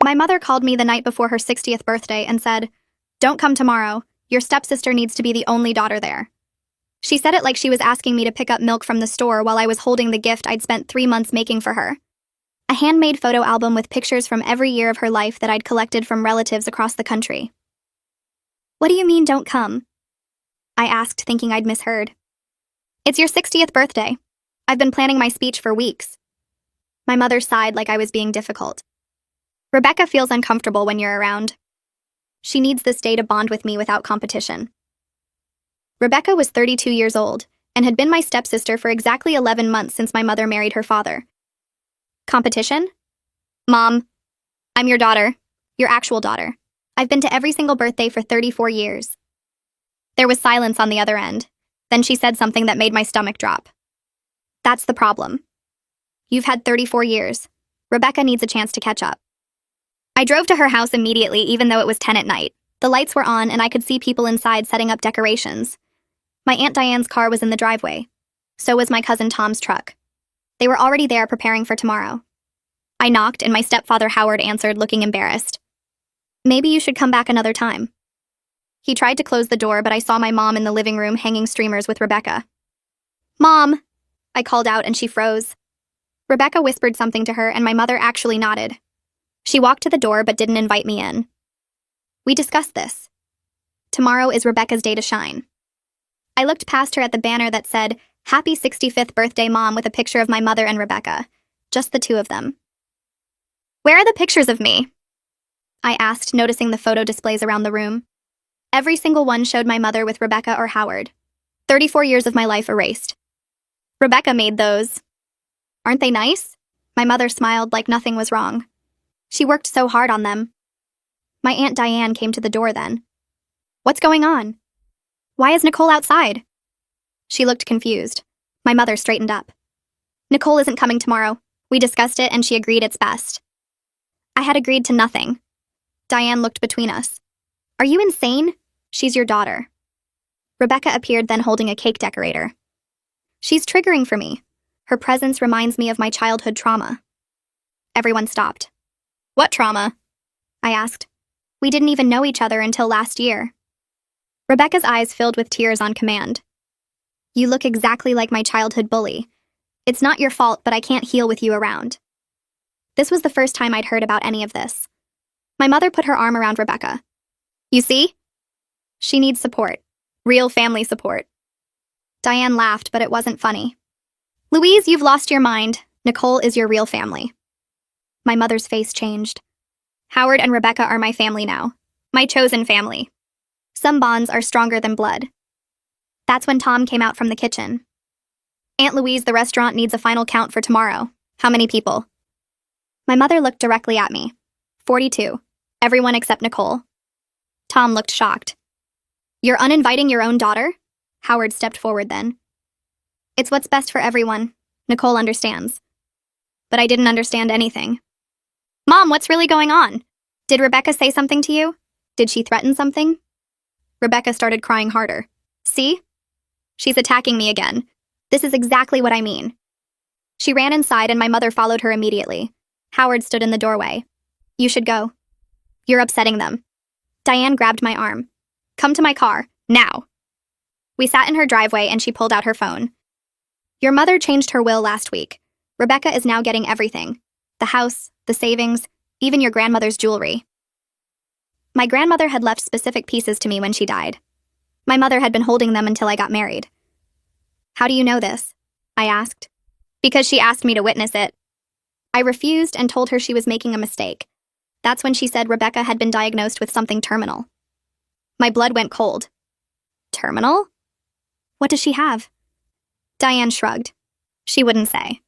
My mother called me the night before her 60th birthday and said, "Don't come tomorrow. Your stepsister needs to be the only daughter there." She said it like she was asking me to pick up milk from the store while I was holding the gift I'd spent 3 months making for her. A handmade photo album with pictures from every year of her life that I'd collected from relatives across the country. "What do you mean, don't come?" I asked, thinking I'd misheard. "It's your 60th birthday. I've been planning my speech for weeks." My mother sighed like I was being difficult. "Rebecca feels uncomfortable when you're around. She needs this day to bond with me without competition." Rebecca was 32 years old and had been my stepsister for exactly 11 months since my mother married her father. Competition? "Mom, I'm your daughter, your actual daughter. I've been to every single birthday for 34 years. There was silence on the other end. Then she said something that made my stomach drop. "That's the problem. You've had 34 years. Rebecca needs a chance to catch up." I drove to her house immediately, even though it was 10 at night. The lights were on and I could see people inside setting up decorations. My Aunt Diane's car was in the driveway. So was my cousin Tom's truck. They were already there preparing for tomorrow. I knocked and my stepfather Howard answered, looking embarrassed. "Maybe you should come back another time." He tried to close the door, but I saw my mom in the living room hanging streamers with Rebecca. "Mom!" I called out and she froze. Rebecca whispered something to her and my mother actually nodded. She walked to the door but didn't invite me in. We discussed this. Tomorrow is Rebecca's day to shine. I looked past her at the banner that said, "Happy 65th birthday, Mom," with a picture of my mother and Rebecca. Just the two of them. "Where are the pictures of me?" I asked, noticing the photo displays around the room. Every single one showed my mother with Rebecca or Howard. 34 years of my life erased. "Rebecca made those. Aren't they nice?" My mother smiled like nothing was wrong. She worked so hard on them. My Aunt Diane came to the door then. "What's going on? Why is Nicole outside?" She looked confused. My mother straightened up. "Nicole isn't coming tomorrow. We discussed it and she agreed it's best." I had agreed to nothing. Diane looked between us. "Are you insane? She's your daughter." Rebecca appeared then holding a cake decorator. "She's triggering for me. Her presence reminds me of my childhood trauma." Everyone stopped. "What trauma?" I asked. "We didn't even know each other until last year." Rebecca's eyes filled with tears on command. "You look exactly like my childhood bully. It's not your fault, but I can't heal with you around." This was the first time I'd heard about any of this. My mother put her arm around Rebecca. "You see? She needs support. Real family support." Diane laughed, but it wasn't funny. "Louise, you've lost your mind. Nicole is your real family." My mother's face changed. "Howard and Rebecca are my family now. My chosen family. Some bonds are stronger than blood." That's when Tom came out from the kitchen. "Aunt Louise, the restaurant needs a final count for tomorrow. How many people?" My mother looked directly at me. 42. Everyone except Nicole." Tom looked shocked. "You're uninviting your own daughter?" Howard stepped forward then. "It's what's best for everyone. Nicole understands." But I didn't understand anything. "Mom, what's really going on? Did Rebecca say something to you? Did she threaten something?" Rebecca started crying harder. "See? She's attacking me again. This is exactly what I mean." She ran inside and my mother followed her immediately. Howard stood in the doorway. "You should go. You're upsetting them." Diane grabbed my arm. "Come to my car, now." We sat in her driveway and she pulled out her phone. "Your mother changed her will last week. Rebecca is now getting everything. The house, the savings, even your grandmother's jewelry." My grandmother had left specific pieces to me when she died. My mother had been holding them until I got married. "How do you know this?" I asked. "Because she asked me to witness it." I refused and told her she was making a mistake. That's when she said Rebecca had been diagnosed with something terminal. My blood went cold. "Terminal? What does she have?" Diane shrugged. She wouldn't say.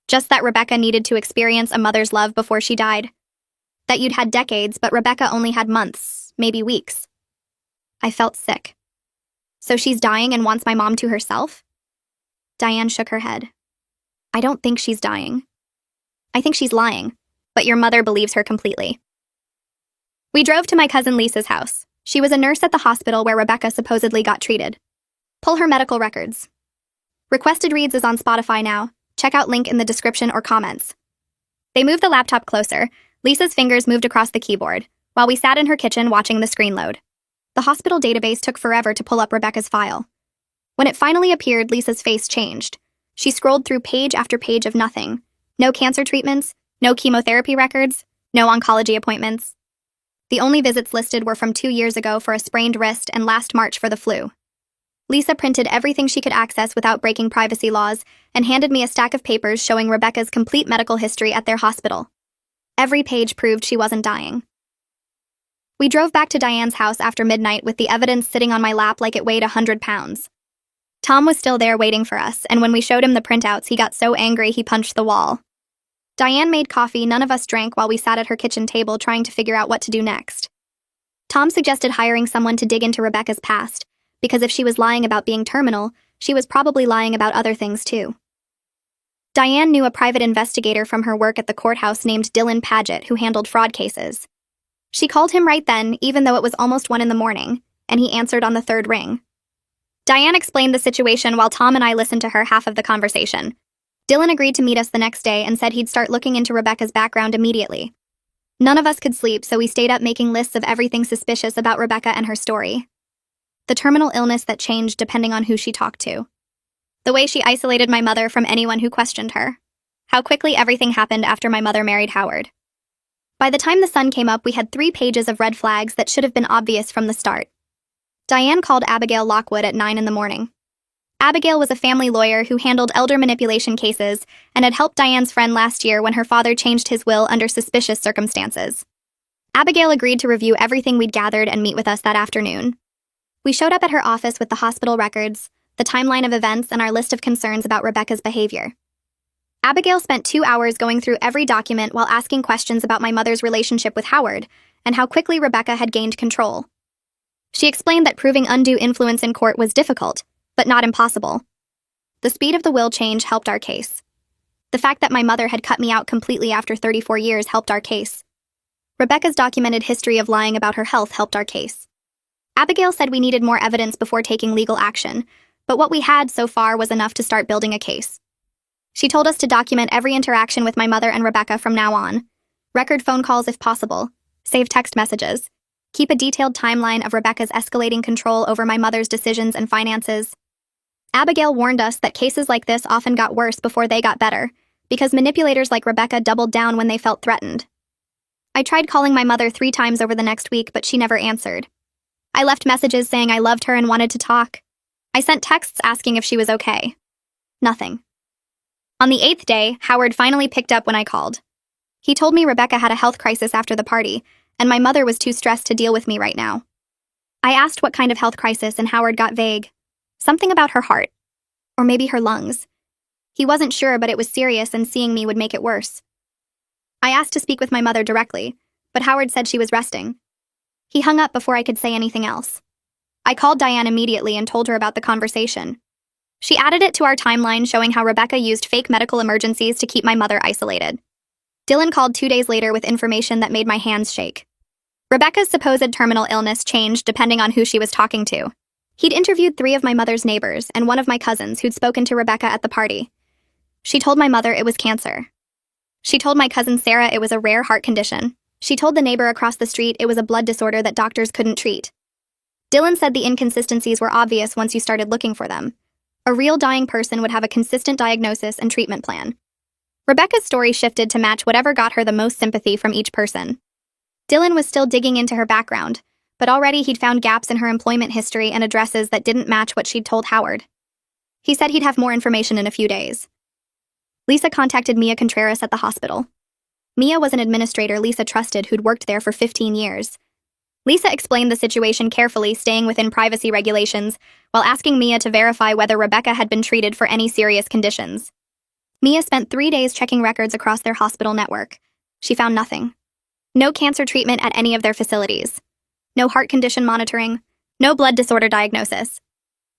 Just that Rebecca needed to experience a mother's love before she died. That you'd had decades, but Rebecca only had months, maybe weeks. I felt sick. "So she's dying and wants my mom to herself?" Diane shook her head. "I don't think she's dying. I think she's lying, but your mother believes her completely." We drove to my cousin Lisa's house. She was a nurse at the hospital where Rebecca supposedly got treated. Pull her medical records. Requested Reads is on Spotify now. Check out link in the description or comments. They moved the laptop closer. Lisa's fingers moved across the keyboard, while we sat in her kitchen watching the screen load. The hospital database took forever to pull up Rebecca's file. When it finally appeared, Lisa's face changed. She scrolled through page after page of nothing. No cancer treatments, no chemotherapy records, no oncology appointments. The only visits listed were from 2 years ago for a sprained wrist and last March for the flu. Lisa printed everything she could access without breaking privacy laws and handed me a stack of papers showing Rebecca's complete medical history at their hospital. Every page proved she wasn't dying. We drove back to Diane's house after midnight with the evidence sitting on my lap like it weighed 100 pounds. Tom was still there waiting for us, and when we showed him the printouts, he got so angry he punched the wall. Diane made coffee none of us drank while we sat at her kitchen table trying to figure out what to do next. Tom suggested hiring someone to dig into Rebecca's past, because if she was lying about being terminal, she was probably lying about other things too. Diane knew a private investigator from her work at the courthouse named Dylan Paget who handled fraud cases. She called him right then, even though it was almost 1 a.m, and he answered on the 3rd ring. Diane explained the situation while Tom and I listened to her half of the conversation. Dylan agreed to meet us the next day and said he'd start looking into Rebecca's background immediately. None of us could sleep, so we stayed up making lists of everything suspicious about Rebecca and her story. The terminal illness that changed depending on who she talked to. The way she isolated my mother from anyone who questioned her. How quickly everything happened after my mother married Howard. By the time the sun came up, we had 3 pages of red flags that should have been obvious from the start. Diane called Abigail Lockwood at 9 a.m. Abigail was a family lawyer who handled elder manipulation cases and had helped Diane's friend last year when her father changed his will under suspicious circumstances. Abigail agreed to review everything we'd gathered and meet with us that afternoon. We showed up at her office with the hospital records, the timeline of events, and our list of concerns about Rebecca's behavior. Abigail spent 2 hours going through every document while asking questions about my mother's relationship with Howard and how quickly Rebecca had gained control. She explained that proving undue influence in court was difficult, but not impossible. The speed of the will change helped our case. The fact that my mother had cut me out completely after 34 years helped our case. Rebecca's documented history of lying about her health helped our case. Abigail said we needed more evidence before taking legal action, but what we had so far was enough to start building a case. She told us to document every interaction with my mother and Rebecca from now on. Record phone calls if possible. Save text messages. Keep a detailed timeline of Rebecca's escalating control over my mother's decisions and finances. Abigail warned us that cases like this often got worse before they got better, because manipulators like Rebecca doubled down when they felt threatened. I tried calling my mother 3 times over the next week, but she never answered. I left messages saying I loved her and wanted to talk. I sent texts asking if she was okay. Nothing. On the 8th day, Howard finally picked up when I called. He told me Rebecca had a health crisis after the party, and my mother was too stressed to deal with me right now. I asked what kind of health crisis, and Howard got vague. Something about her heart. Or maybe her lungs. He wasn't sure, but it was serious, and seeing me would make it worse. I asked to speak with my mother directly, but Howard said she was resting. He hung up before I could say anything else. I called Diane immediately and told her about the conversation. She added it to our timeline showing how Rebecca used fake medical emergencies to keep my mother isolated. Dylan called 2 days later with information that made my hands shake. Rebecca's supposed terminal illness changed depending on who she was talking to. He'd interviewed 3 of my mother's neighbors and 1 of my cousins who'd spoken to Rebecca at the party. She told my mother it was cancer. She told my cousin Sarah it was a rare heart condition. She told the neighbor across the street it was a blood disorder that doctors couldn't treat. Dylan said the inconsistencies were obvious once you started looking for them. A real dying person would have a consistent diagnosis and treatment plan. Rebecca's story shifted to match whatever got her the most sympathy from each person. Dylan was still digging into her background, but already he'd found gaps in her employment history and addresses that didn't match what she'd told Howard. He said he'd have more information in a few days. Lisa contacted Mia Contreras at the hospital. Mia was an administrator Lisa trusted who'd worked there for 15 years. Lisa explained the situation carefully, staying within privacy regulations, while asking Mia to verify whether Rebecca had been treated for any serious conditions. Mia spent 3 days checking records across their hospital network. She found nothing. No cancer treatment at any of their facilities. No heart condition monitoring. No blood disorder diagnosis.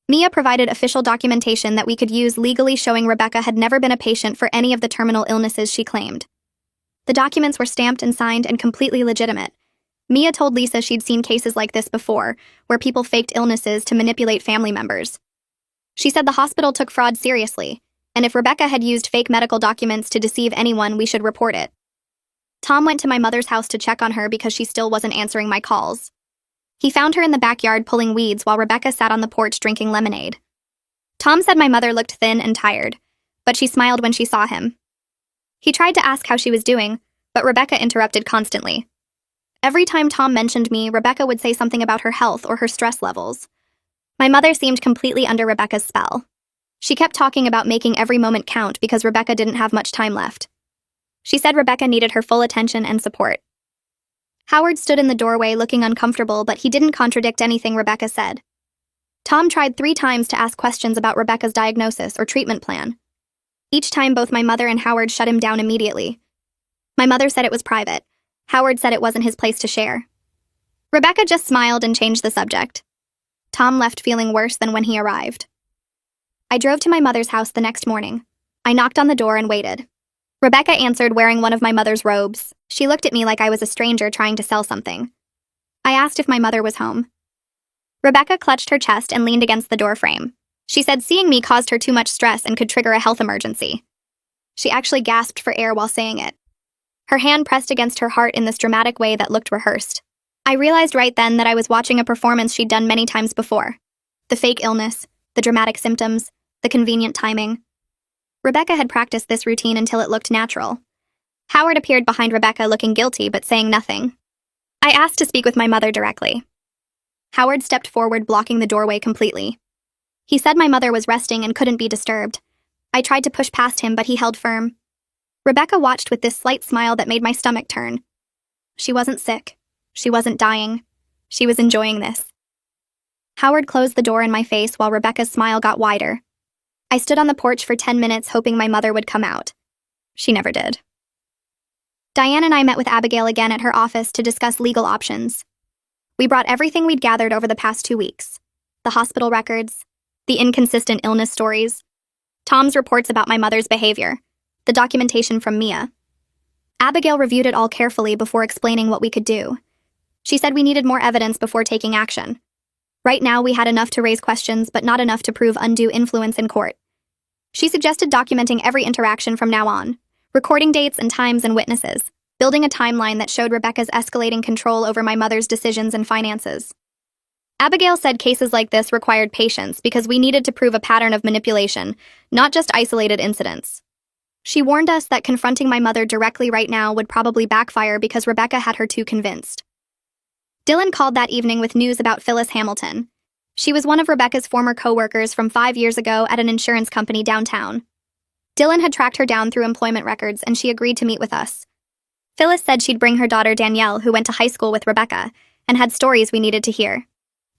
Mia provided official documentation that we could use legally showing Rebecca had never been a patient for any of the terminal illnesses she claimed. The documents were stamped and signed and completely legitimate. Mia told Lisa she'd seen cases like this before, where people faked illnesses to manipulate family members. She said the hospital took fraud seriously, and if Rebecca had used fake medical documents to deceive anyone, we should report it. Tom went to my mother's house to check on her because she still wasn't answering my calls. He found her in the backyard pulling weeds while Rebecca sat on the porch drinking lemonade. Tom said my mother looked thin and tired, but she smiled when she saw him. He tried to ask how she was doing, but Rebecca interrupted constantly. Every time Tom mentioned me, Rebecca would say something about her health or her stress levels. My mother seemed completely under Rebecca's spell. She kept talking about making every moment count because Rebecca didn't have much time left. She said Rebecca needed her full attention and support. Howard stood in the doorway looking uncomfortable, but he didn't contradict anything Rebecca said. Tom tried 3 times to ask questions about Rebecca's diagnosis or treatment plan. Each time, both my mother and Howard shut him down immediately. My mother said it was private. Howard said it wasn't his place to share. Rebecca just smiled and changed the subject. Tom left feeling worse than when he arrived. I drove to my mother's house the next morning. I knocked on the door and waited. Rebecca answered wearing one of my mother's robes. She looked at me like I was a stranger trying to sell something. I asked if my mother was home. Rebecca clutched her chest and leaned against the doorframe. She said seeing me caused her too much stress and could trigger a health emergency. She actually gasped for air while saying it. Her hand pressed against her heart in this dramatic way that looked rehearsed. I realized right then that I was watching a performance she'd done many times before. The fake illness, the dramatic symptoms, the convenient timing. Rebecca had practiced this routine until it looked natural. Howard appeared behind Rebecca looking guilty but saying nothing. I asked to speak with my mother directly. Howard stepped forward, blocking the doorway completely. He said my mother was resting and couldn't be disturbed. I tried to push past him, but he held firm. Rebecca watched with this slight smile that made my stomach turn. She wasn't sick. She wasn't dying. She was enjoying this. Howard closed the door in my face while Rebecca's smile got wider. I stood on the porch for 10 minutes hoping my mother would come out. She never did. Diane and I met with Abigail again at her office to discuss legal options. We brought everything we'd gathered over the past 2 weeks. The hospital records, the inconsistent illness stories, Tom's reports about my mother's behavior, the documentation from Mia. Abigail reviewed it all carefully before explaining what we could do. She said we needed more evidence before taking action. Right now, we had enough to raise questions, but not enough to prove undue influence in court. She suggested documenting every interaction from now on, recording dates and times and witnesses, building a timeline that showed Rebecca's escalating control over my mother's decisions and finances. Abigail said cases like this required patience because we needed to prove a pattern of manipulation, not just isolated incidents. She warned us that confronting my mother directly right now would probably backfire because Rebecca had her too convinced. Dylan called that evening with news about Phyllis Hamilton. She was one of Rebecca's former co-workers from 5 years ago at an insurance company downtown. Dylan had tracked her down through employment records and she agreed to meet with us. Phyllis said she'd bring her daughter Danielle, who went to high school with Rebecca, and had stories we needed to hear.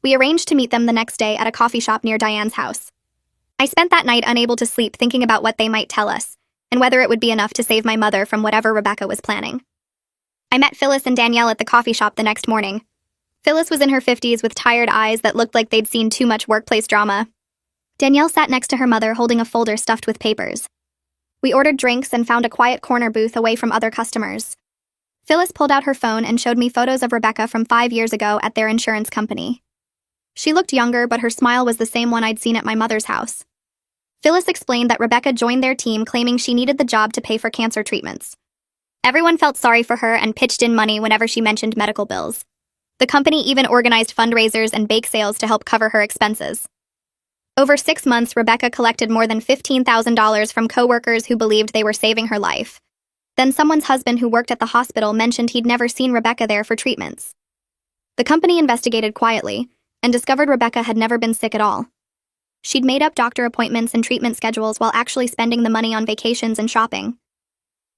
We arranged to meet them the next day at a coffee shop near Diane's house. I spent that night unable to sleep thinking about what they might tell us, and whether it would be enough to save my mother from whatever Rebecca was planning. I met Phyllis and Danielle at the coffee shop the next morning. Phyllis was in her 50s with tired eyes that looked like they'd seen too much workplace drama. Danielle sat next to her mother holding a folder stuffed with papers. We ordered drinks and found a quiet corner booth away from other customers. Phyllis pulled out her phone and showed me photos of Rebecca from 5 years ago at their insurance company. She looked younger, but her smile was the same one I'd seen at my mother's house. Phyllis explained that Rebecca joined their team claiming she needed the job to pay for cancer treatments. Everyone felt sorry for her and pitched in money whenever she mentioned medical bills. The company even organized fundraisers and bake sales to help cover her expenses. Over 6 months, Rebecca collected more than $15,000 from coworkers who believed they were saving her life. Then someone's husband who worked at the hospital mentioned he'd never seen Rebecca there for treatments. The company investigated quietly and discovered Rebecca had never been sick at all. She'd made up doctor appointments and treatment schedules while actually spending the money on vacations and shopping.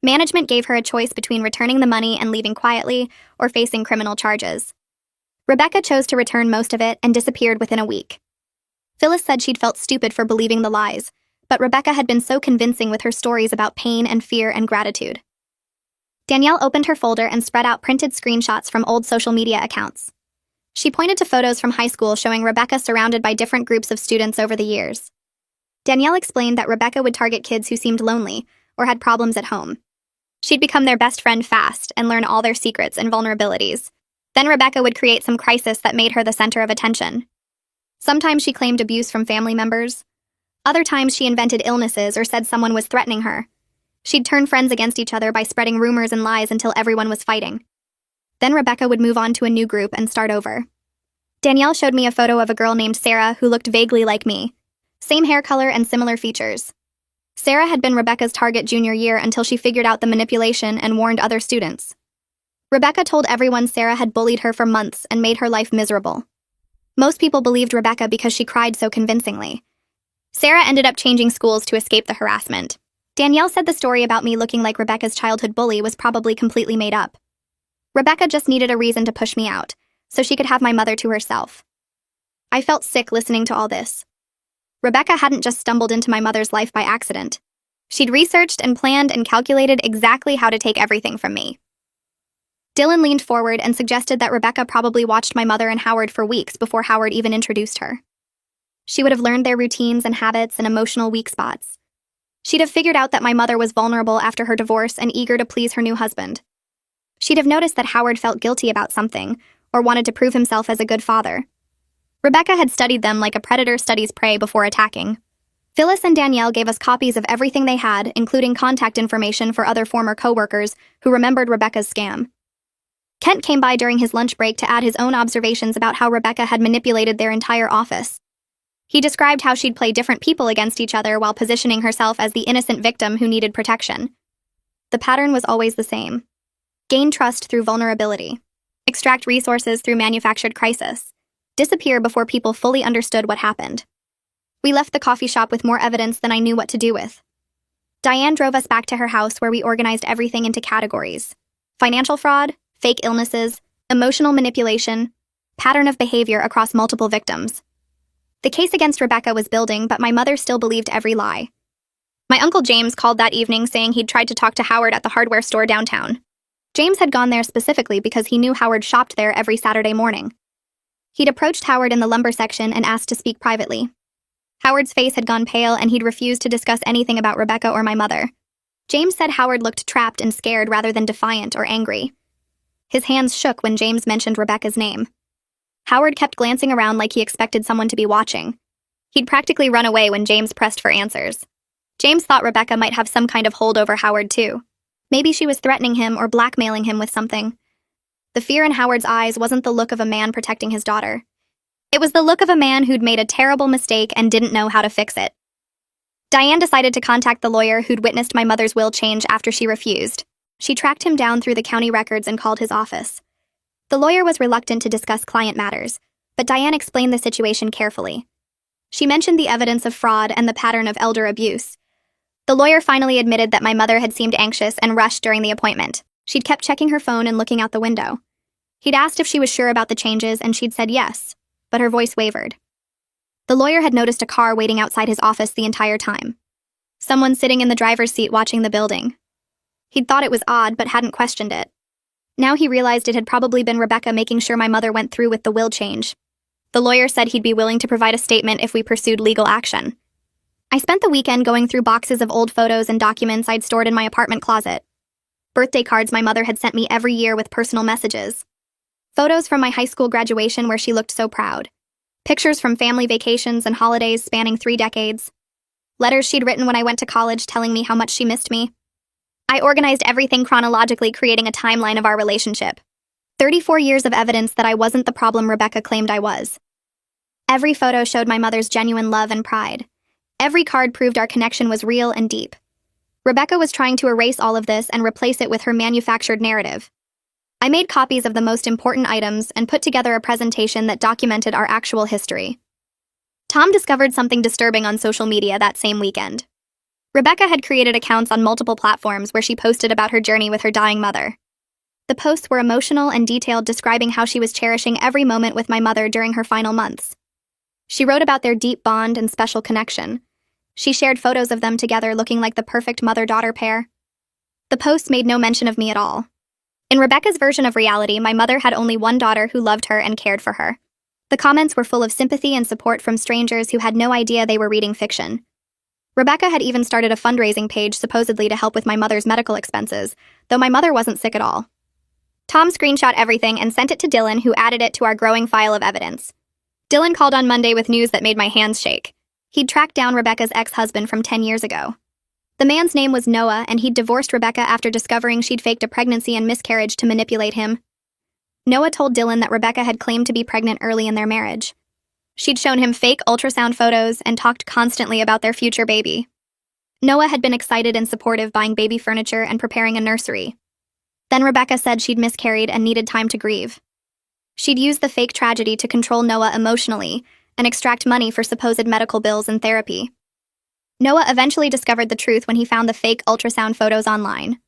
Management gave her a choice between returning the money and leaving quietly or facing criminal charges. Rebecca chose to return most of it and disappeared within a week. Phyllis said she'd felt stupid for believing the lies, but Rebecca had been so convincing with her stories about pain and fear and gratitude. Danielle opened her folder and spread out printed screenshots from old social media accounts. She pointed to photos from high school showing Rebecca surrounded by different groups of students over the years. Danielle explained that Rebecca would target kids who seemed lonely or had problems at home. She'd become their best friend fast and learn all their secrets and vulnerabilities. Then Rebecca would create some crisis that made her the center of attention. Sometimes she claimed abuse from family members. Other times she invented illnesses or said someone was threatening her. She'd turn friends against each other by spreading rumors and lies until everyone was fighting. Then Rebecca would move on to a new group and start over. Danielle showed me a photo of a girl named Sarah who looked vaguely like me. Same hair color and similar features. Sarah had been Rebecca's target junior year until she figured out the manipulation and warned other students. Rebecca told everyone Sarah had bullied her for months and made her life miserable. Most people believed Rebecca because she cried so convincingly. Sarah ended up changing schools to escape the harassment. Danielle said the story about me looking like Rebecca's childhood bully was probably completely made up. Rebecca just needed a reason to push me out, so she could have my mother to herself. I felt sick listening to all this. Rebecca hadn't just stumbled into my mother's life by accident. She'd researched and planned and calculated exactly how to take everything from me. Dylan leaned forward and suggested that Rebecca probably watched my mother and Howard for weeks before Howard even introduced her. She would have learned their routines and habits and emotional weak spots. She'd have figured out that my mother was vulnerable after her divorce and eager to please her new husband. She'd have noticed that Howard felt guilty about something, or wanted to prove himself as a good father. Rebecca had studied them like a predator studies prey before attacking. Phyllis and Danielle gave us copies of everything they had, including contact information for other former co-workers who remembered Rebecca's scam. Kent came by during his lunch break to add his own observations about how Rebecca had manipulated their entire office. He described how she'd play different people against each other while positioning herself as the innocent victim who needed protection. The pattern was always the same. Gain trust through vulnerability. Extract resources through manufactured crisis. Disappear before people fully understood what happened. We left the coffee shop with more evidence than I knew what to do with. Diane drove us back to her house where we organized everything into categories: financial fraud, fake illnesses, emotional manipulation, pattern of behavior across multiple victims. The case against Rebecca was building, but my mother still believed every lie. My Uncle James called that evening saying he'd tried to talk to Howard at the hardware store downtown. James had gone there specifically because he knew Howard shopped there every Saturday morning. He'd approached Howard in the lumber section and asked to speak privately. Howard's face had gone pale and he'd refused to discuss anything about Rebecca or my mother. James said Howard looked trapped and scared rather than defiant or angry. His hands shook when James mentioned Rebecca's name. Howard kept glancing around like he expected someone to be watching. He'd practically run away when James pressed for answers. James thought Rebecca might have some kind of hold over Howard too. Maybe she was threatening him or blackmailing him with something. The fear in Howard's eyes wasn't the look of a man protecting his daughter. It was the look of a man who'd made a terrible mistake and didn't know how to fix it. Diane decided to contact the lawyer who'd witnessed my mother's will change after she refused. She tracked him down through the county records and called his office. The lawyer was reluctant to discuss client matters, but Diane explained the situation carefully. She mentioned the evidence of fraud and the pattern of elder abuse. The lawyer finally admitted that my mother had seemed anxious and rushed during the appointment. She'd kept checking her phone and looking out the window. He'd asked if she was sure about the changes, and she'd said yes, but her voice wavered. The lawyer had noticed a car waiting outside his office the entire time. Someone sitting in the driver's seat watching the building. He'd thought it was odd, but hadn't questioned it. Now he realized it had probably been Rebecca making sure my mother went through with the will change. The lawyer said he'd be willing to provide a statement if we pursued legal action. I spent the weekend going through boxes of old photos and documents I'd stored in my apartment closet. Birthday cards my mother had sent me every year with personal messages. Photos from my high school graduation where she looked so proud. Pictures from family vacations and holidays spanning 3 decades. Letters she'd written when I went to college telling me how much she missed me. I organized everything chronologically, creating a timeline of our relationship. 34 years of evidence that I wasn't the problem Rebecca claimed I was. Every photo showed my mother's genuine love and pride. Every card proved our connection was real and deep. Rebecca was trying to erase all of this and replace it with her manufactured narrative. I made copies of the most important items and put together a presentation that documented our actual history. Tom discovered something disturbing on social media that same weekend. Rebecca had created accounts on multiple platforms where she posted about her journey with her dying mother. The posts were emotional and detailed, describing how she was cherishing every moment with my mother during her final months. She wrote about their deep bond and special connection. She shared photos of them together looking like the perfect mother-daughter pair. The posts made no mention of me at all. In Rebecca's version of reality, my mother had only one daughter who loved her and cared for her. The comments were full of sympathy and support from strangers who had no idea they were reading fiction. Rebecca had even started a fundraising page supposedly to help with my mother's medical expenses, though my mother wasn't sick at all. Tom screenshot everything and sent it to Dylan, who added it to our growing file of evidence. Dylan called on Monday with news that made my hands shake. He'd tracked down Rebecca's ex-husband from 10 years ago. The man's name was Noah, and he'd divorced Rebecca after discovering she'd faked a pregnancy and miscarriage to manipulate him. Noah told Dylan that Rebecca had claimed to be pregnant early in their marriage. She'd shown him fake ultrasound photos and talked constantly about their future baby. Noah had been excited and supportive, buying baby furniture and preparing a nursery. Then Rebecca said she'd miscarried and needed time to grieve. She'd used the fake tragedy to control Noah emotionally and extract money for supposed medical bills and therapy. Noah eventually discovered the truth when he found the fake ultrasound photos online.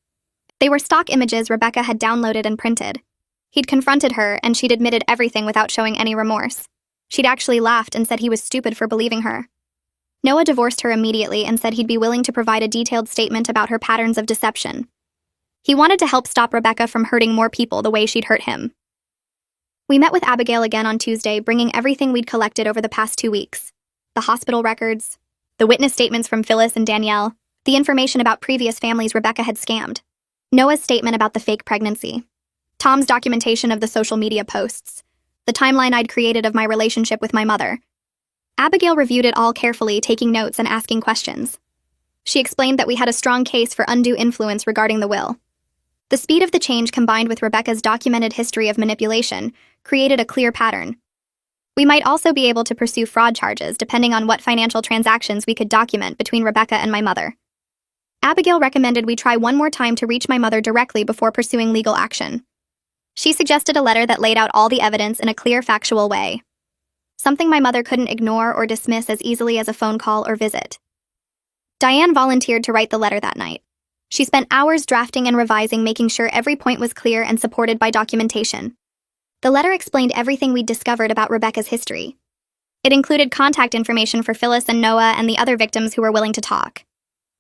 They were stock images Rebecca had downloaded and printed. He'd confronted her, and she'd admitted everything without showing any remorse. She'd actually laughed and said he was stupid for believing her. Noah divorced her immediately and said he'd be willing to provide a detailed statement about her patterns of deception. He wanted to help stop Rebecca from hurting more people the way she'd hurt him. We met with Abigail again on Tuesday, bringing everything we'd collected over the past 2 weeks. The hospital records, the witness statements from Phyllis and Danielle, the information about previous families Rebecca had scammed, Noah's statement about the fake pregnancy, Tom's documentation of the social media posts, the timeline I'd created of my relationship with my mother. Abigail reviewed it all carefully, taking notes and asking questions. She explained that we had a strong case for undue influence regarding the will. The speed of the change, combined with Rebecca's documented history of manipulation, created a clear pattern. We might also be able to pursue fraud charges depending on what financial transactions we could document between Rebecca and my mother. Abigail recommended we try one more time to reach my mother directly before pursuing legal action. She suggested a letter that laid out all the evidence in a clear, factual way. Something my mother couldn't ignore or dismiss as easily as a phone call or visit. Diane volunteered to write the letter that night. She spent hours drafting and revising, making sure every point was clear and supported by documentation. The letter explained everything we'd discovered about Rebecca's history. It included contact information for Phyllis and Noah and the other victims who were willing to talk.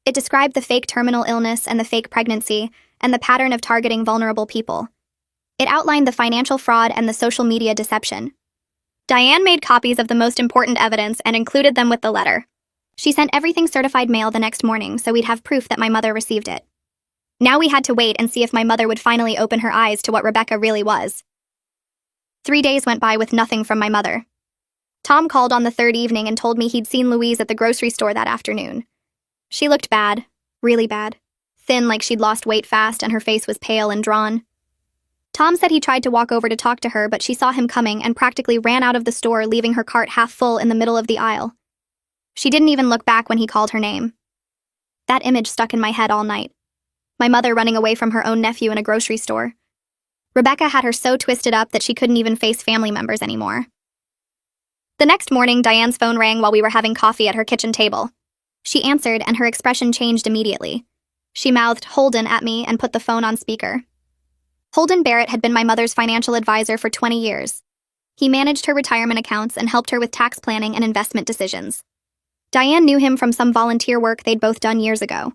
It described the fake terminal illness and the fake pregnancy and the pattern of targeting vulnerable people. It outlined the financial fraud and the social media deception. Diane made copies of the most important evidence and included them with the letter. She sent everything certified mail the next morning so we'd have proof that my mother received it. Now we had to wait and see if my mother would finally open her eyes to what Rebecca really was. 3 days went by with nothing from my mother. Tom called on the third evening and told me he'd seen Louise at the grocery store that afternoon. She looked bad, really bad, thin like she'd lost weight fast, and her face was pale and drawn. Tom said he tried to walk over to talk to her, but she saw him coming and practically ran out of the store, leaving her cart half full in the middle of the aisle. She didn't even look back when he called her name. That image stuck in my head all night. My mother running away from her own nephew in a grocery store. Rebecca had her so twisted up that she couldn't even face family members anymore. The next morning, Diane's phone rang while we were having coffee at her kitchen table. She answered, and her expression changed immediately. She mouthed "Holden" at me and put the phone on speaker. Holden Barrett had been my mother's financial advisor for 20 years. He managed her retirement accounts and helped her with tax planning and investment decisions. Diane knew him from some volunteer work they'd both done years ago.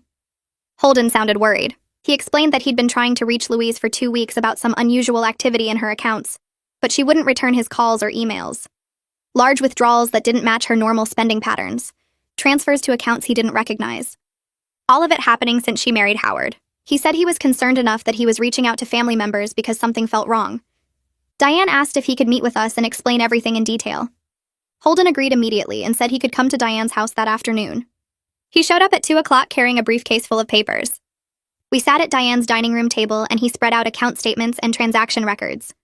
Holden sounded worried. He explained that he'd been trying to reach Louise for 2 weeks about some unusual activity in her accounts, but she wouldn't return his calls or emails. Large withdrawals that didn't match her normal spending patterns. Transfers to accounts he didn't recognize. All of it happening since she married Howard. He said he was concerned enough that he was reaching out to family members because something felt wrong. Diane asked if he could meet with us and explain everything in detail. Holden agreed immediately and said he could come to Diane's house that afternoon. He showed up at 2 o'clock carrying a briefcase full of papers. We sat at Diane's dining room table and he spread out account statements and transaction records.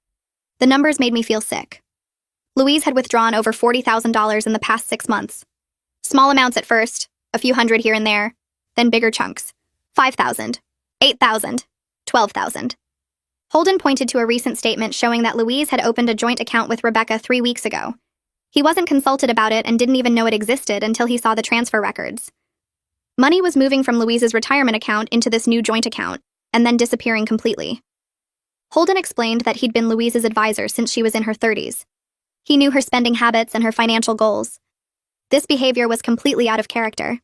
The numbers made me feel sick. Louise had withdrawn over $40,000 in the past 6 months. Small amounts at first, a few hundred here and there, then bigger chunks. 5,000, 8,000, 12,000. Holden pointed to a recent statement showing that Louise had opened a joint account with Rebecca 3 weeks ago. He wasn't consulted about it and didn't even know it existed until he saw the transfer records. Money was moving from Louise's retirement account into this new joint account, and then disappearing completely. Holden explained that he'd been Louise's advisor since she was in her 30s. He knew her spending habits and her financial goals. This behavior was completely out of character.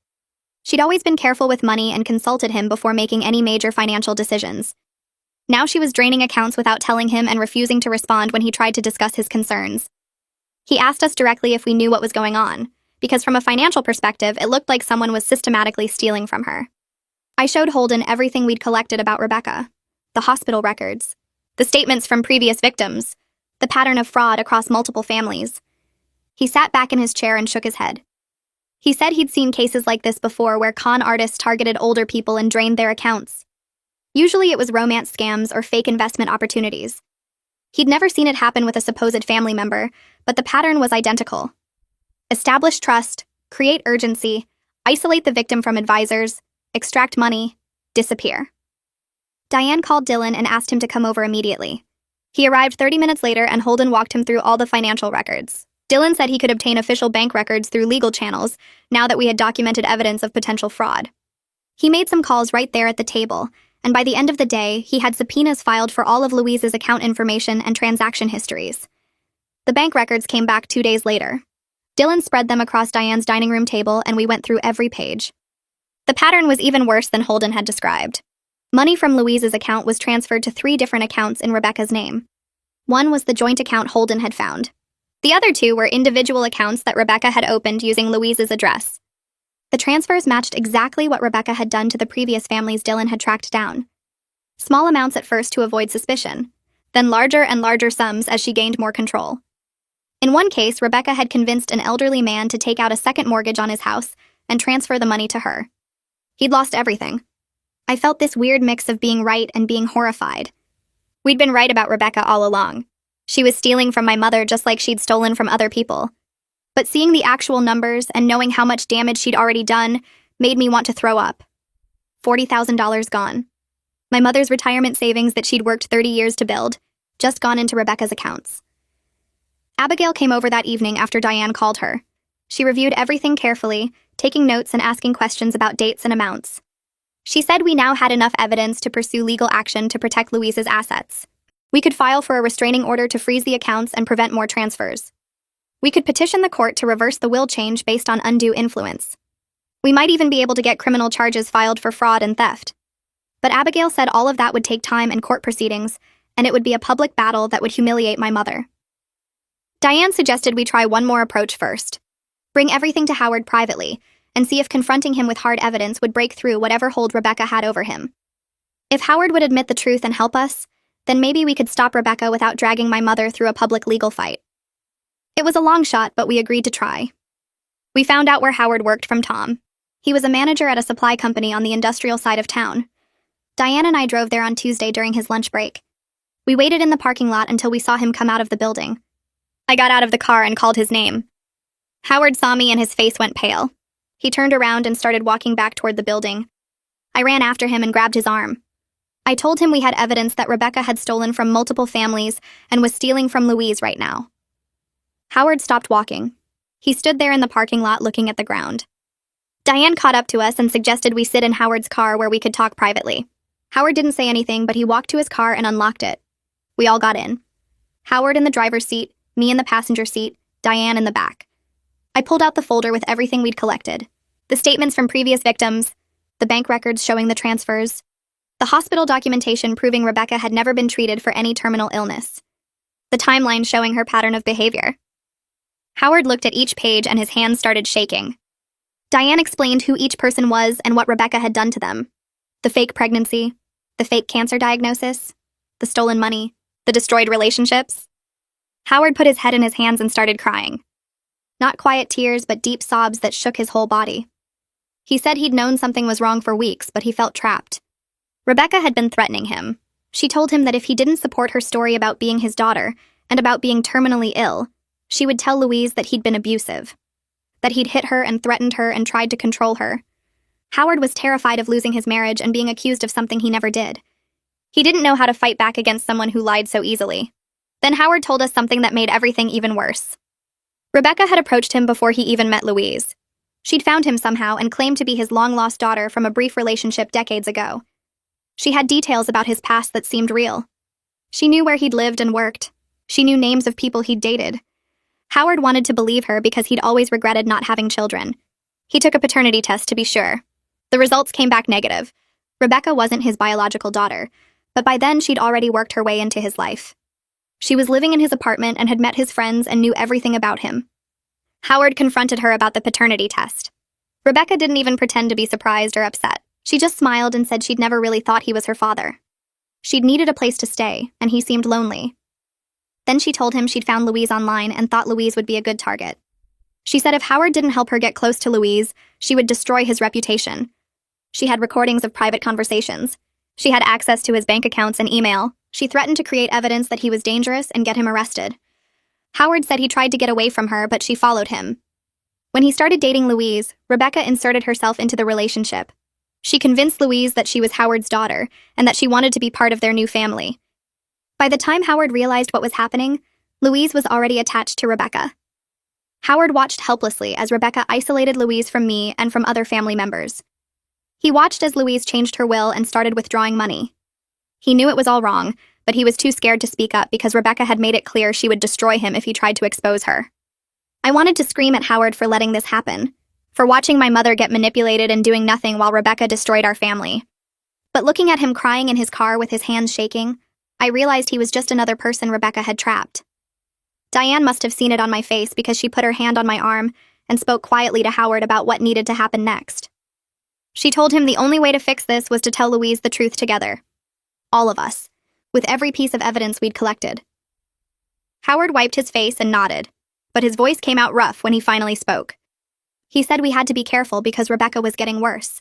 She'd always been careful with money and consulted him before making any major financial decisions. Now she was draining accounts without telling him and refusing to respond when he tried to discuss his concerns. He asked us directly if we knew what was going on, because from a financial perspective, it looked like someone was systematically stealing from her. I showed Holden everything we'd collected about Rebecca. The hospital records, the statements from previous victims, the pattern of fraud across multiple families. He sat back in his chair and shook his head. He said he'd seen cases like this before where con artists targeted older people and drained their accounts. Usually it was romance scams or fake investment opportunities. He'd never seen it happen with a supposed family member, but the pattern was identical. Establish trust, create urgency, isolate the victim from advisors, extract money, disappear. Diane called Dylan and asked him to come over immediately. He arrived 30 minutes later and Holden walked him through all the financial records. Dylan said he could obtain official bank records through legal channels now that we had documented evidence of potential fraud. He made some calls right there at the table, and by the end of the day, he had subpoenas filed for all of Louise's account information and transaction histories. The bank records came back 2 days later. Dylan spread them across Diane's dining room table and we went through every page. The pattern was even worse than Holden had described. Money from Louise's account was transferred to 3 different accounts in Rebecca's name. One was the joint account Holden had found. The other 2 were individual accounts that Rebecca had opened using Louise's address. The transfers matched exactly what Rebecca had done to the previous families Dylan had tracked down. Small amounts at first to avoid suspicion, then larger and larger sums as she gained more control. In one case, Rebecca had convinced an elderly man to take out a second mortgage on his house and transfer the money to her. He'd lost everything. I felt this weird mix of being right and being horrified. We'd been right about Rebecca all along. She was stealing from my mother just like she'd stolen from other people. But seeing the actual numbers and knowing how much damage she'd already done made me want to throw up. $40,000 gone. My mother's retirement savings that she'd worked 30 years to build, just gone into Rebecca's accounts. Abigail came over that evening after Diane called her. She reviewed everything carefully, taking notes and asking questions about dates and amounts. She said we now had enough evidence to pursue legal action to protect Louise's assets. We could file for a restraining order to freeze the accounts and prevent more transfers. We could petition the court to reverse the will change based on undue influence. We might even be able to get criminal charges filed for fraud and theft. But Abigail said all of that would take time and court proceedings, and it would be a public battle that would humiliate my mother. Diane suggested we try one more approach first. Bring everything to Howard privately, and see if confronting him with hard evidence would break through whatever hold Rebecca had over him. If Howard would admit the truth and help us, then maybe we could stop Rebecca without dragging my mother through a public legal fight. It was a long shot, but we agreed to try. We found out where Howard worked from Tom. He was a manager at a supply company on the industrial side of town. Diane and I drove there on Tuesday during his lunch break. We waited in the parking lot until we saw him come out of the building. I got out of the car and called his name. Howard saw me and his face went pale. He turned around and started walking back toward the building. I ran after him and grabbed his arm. I told him we had evidence that Rebecca had stolen from multiple families and was stealing from Louise right now. Howard stopped walking. He stood there in the parking lot looking at the ground. Diane caught up to us and suggested we sit in Howard's car where we could talk privately. Howard didn't say anything, but he walked to his car and unlocked it. We all got in. Howard in the driver's seat, me in the passenger seat, Diane in the back. I pulled out the folder with everything we'd collected. The statements from previous victims, the bank records showing the transfers, the hospital documentation proving Rebecca had never been treated for any terminal illness, the timeline showing her pattern of behavior. Howard looked at each page and his hands started shaking. Diane explained who each person was and what Rebecca had done to them. The fake pregnancy, the fake cancer diagnosis, the stolen money, the destroyed relationships. Howard put his head in his hands and started crying. Not quiet tears, but deep sobs that shook his whole body. He said he'd known something was wrong for weeks, but he felt trapped. Rebecca had been threatening him. She told him that if he didn't support her story about being his daughter and about being terminally ill, she would tell Louise that he'd been abusive, that he'd hit her and threatened her and tried to control her. Howard was terrified of losing his marriage and being accused of something he never did. He didn't know how to fight back against someone who lied so easily. Then Howard told us something that made everything even worse. Rebecca had approached him before he even met Louise. She'd found him somehow and claimed to be his long-lost daughter from a brief relationship decades ago. She had details about his past that seemed real. She knew where he'd lived and worked. She knew names of people he'd dated. Howard wanted to believe her because he'd always regretted not having children. He took a paternity test to be sure. The results came back negative. Rebecca wasn't his biological daughter, but by then she'd already worked her way into his life. She was living in his apartment and had met his friends and knew everything about him. Howard confronted her about the paternity test. Rebecca didn't even pretend to be surprised or upset. She just smiled and said she'd never really thought he was her father. She'd needed a place to stay, and he seemed lonely. Then she told him she'd found Louise online and thought Louise would be a good target. She said if Howard didn't help her get close to Louise, she would destroy his reputation. She had recordings of private conversations. She had access to his bank accounts and email. She threatened to create evidence that he was dangerous and get him arrested. Howard said he tried to get away from her, but she followed him. When he started dating Louise, Rebecca inserted herself into the relationship. She convinced Louise that she was Howard's daughter and that she wanted to be part of their new family. By the time Howard realized what was happening, Louise was already attached to Rebecca. Howard watched helplessly as Rebecca isolated Louise from me and from other family members. He watched as Louise changed her will and started withdrawing money. He knew it was all wrong, but he was too scared to speak up because Rebecca had made it clear she would destroy him if he tried to expose her. I wanted to scream at Howard for letting this happen, for watching my mother get manipulated and doing nothing while Rebecca destroyed our family. But looking at him crying in his car with his hands shaking, I realized he was just another person Rebecca had trapped. Diane must have seen it on my face because she put her hand on my arm and spoke quietly to Howard about what needed to happen next. She told him the only way to fix this was to tell Louise the truth together. All of us, with every piece of evidence we'd collected. Howard wiped his face and nodded, but his voice came out rough when he finally spoke. He said we had to be careful because Rebecca was getting worse.